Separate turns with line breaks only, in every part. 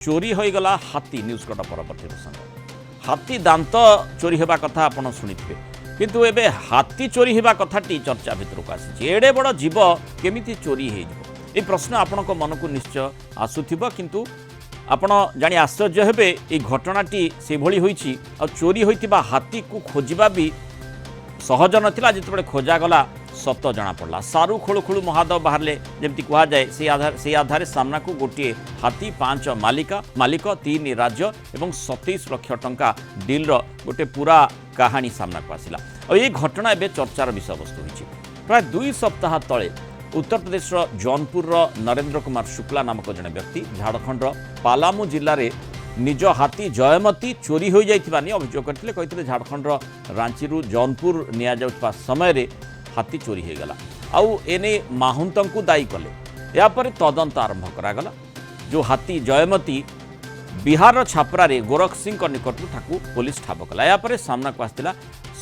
चोरी हो गला हाथी न्यूज कटा परवर्ती प्रसंग हाथी दांत चोरी होगा कथा आपण शुणिथे किंतु एबे हाथी चोरी होगा कथाटी चर्चा भितर को आसी एडे बड़ जीव केमिति चोरी हो प्रश्न आपण मन को निश्चय आसुथिबो किंतु आपण जानी आश्चर्य हेबे ए घटनाटी से भली होईची आ चोरी होइतिबा हाथी को खोजिबा भी सहज नथिला जिते खोजा गला सत जना पड़ा सारू खोलु खोलु महादेव बाहर जमी कहुए से आधार सामना को गोटे हाथी 5 मालिक 3 राज्य एवं 27 लाख टंका डील गोटे पूरा कहानी सामना को आसला और ये घटना एवं चर्चार विषय वस्तु होती प्राय 2 सप्ताह तले उत्तर प्रदेश जौनपुर नरेंद्र कुमार शुक्ला नामक जड़े व्यक्ति झारखंड पालामू जिले में निज हाथी जयमती चोरी हो जाइथिबा अभियोग करथिले कहिथिले झारखंड रांची जौनपुर निया जाउथबा समय रे हाथी चोरी हो गला आउ एने माहुंत को दायी कले यापर तदंत आरंभ करागला जो हाथी जयमती बिहार छापरा गोरख सिंह निकट ताकू पुलिस ठाब कला यापर सामना को आसला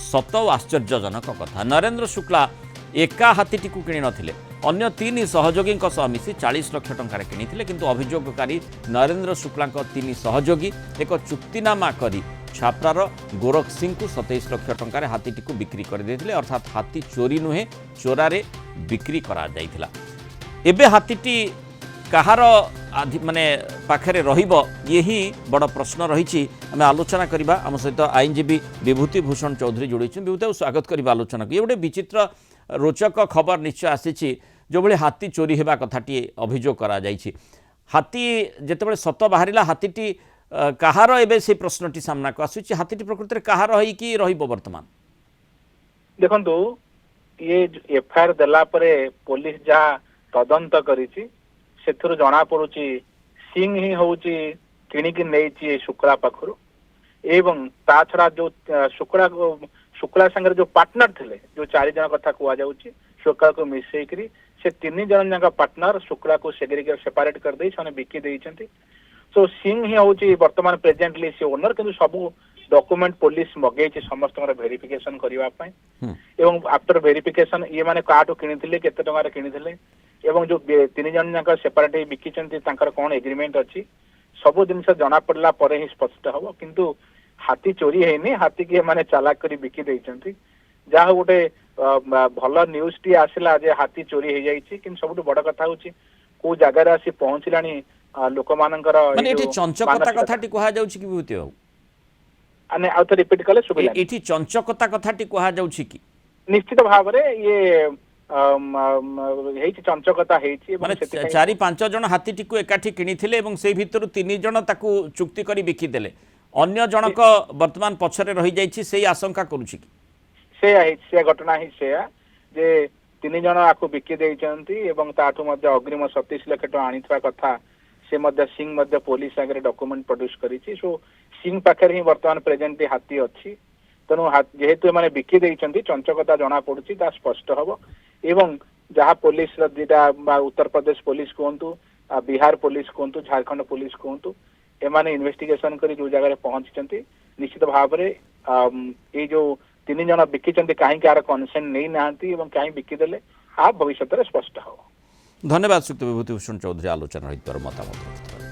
सत आश्चर्यजनक कथा नरेंद्र शुक्ला एका हाथीटी को किणी नथिले अन्य 3 सहयोगी मिसी 40 लाख टंकार किणी किंतु अभियोगकारी नरेंद्र शुक्ला 3 सहयोगी एक चुक्तिनामा करी छाप्रार गोरख सिंह को 27 लाख टंकार हाथीटी को बिक्री कर देथिले अर्थात हाथी चोरी नुहे चोरारे बिक्री करा जाइथिला एबे हाथीटी कहार माने पाखरे रहिबो यही बड़ प्रश्न रही आम आलोचना करबा आम सहित आईनजीवी विभूति भूषण चौधरी जोड़ी विभूति स्वागत करबा आलोचना ये गोटे विचित्र रोचक खबर निश्चय आसी जो भाई हाथी चोरी होगा कथाटी अभियोग करा जाइछि हाथी जेतेबेले सत बाहरिला हाथीटी कहार एबे से प्रश्नटी सामना को आसुछि हाथीटी प्रकृति कहार होई कि रहिबो वर्तमान
देखंतु ये एफआईआर देला परे पुलिस जा तदंत करिछि सेथुर जणा पड़ुछि सिंह ही होउछि किणिकी नेइछि शुक्ला पाखरु एवं ता छड़ा जो शुक्ला संगे जो पार्टनर थे जो 4 जन कथा कह जाऊँगी शुक्ला को मिसेकरी से 3 जन जगह पार्टनर शुक्ला को सेपरेट कर दे बिकी देइछंती सो सिंह ही हूँ बर्तमान प्रेजेंटली से ओनर किंतु सबू डॉक्यूमेंट पुलिस मगेई समस्त वेरिफिकेशन करने एवं आफ्टर वेरिफिकेशन ये माने काटू किणी केते टंकार किणी एवं जो 3 जन जगह सेपरेट बिकी कौन एग्रीमेंट अच्छी सब जिनस जना पड़ला पर ही स्पष्ट हम किंतु हाथी चोरी है हाथी की माने चालाक करी बिकी देइछंती जहाँ गोटे भल न्यूज टी आसला जे हाथी चोरी हो जाइछि किंतु सबुठ बड़ कथा होछि को जगह आसी पहुंचलानी लोक मानकर
माने एठी चंचकता कथाटी कहा जाउछि कि विभूति बाबू
अने आउ तो रिपीट कले सुबिला
एठी चंचकता कथाटी कहा जाउछि कि
निश्चित भाव रे ये चंचकता
माने 4-5 जन हाथीटी को एकाठी किणीथिले एवं से भितर 3 जन ताकू चुक्ति करी बिकी देले अन्य जनक वर्तमान पछरे रही जाइछि सेही आशंका करूछि कि
से घटना ही से जे 3 जन आकु बिकी देइछंती एवं ताठू मध्ये अग्रिम 27 लाख टका आनिथवा कथा से मध्ये सिंह मध्ये पुलिस आगे डॉक्यूमेंट प्रोड्यूस करिछि सो सिंह पाखरे ही वर्तमान प्रेजेंटली हाथी अछि तनु जेहेतु माने बिकी देइछंती चंचकता जना पडुछि ता स्पष्ट हबो एवं जहाँ पुलिस दिटा उत्तर प्रदेश पुलिस कहतु बिहार पुलिस कहतु झारखंड पुलिस कहतु एमाने इन्वेस्टिगेशन करी जो जगह पहुंची निश्चित भाव में ये जो 3 जन बिकी कहीं कार कनसेंट नहीं नांती एवं कहीं बिकी देले आ भविष्य में स्पष्ट हो
धन्यवाद सुक्त विभूति भूषण चौधरी आलोचना मतामत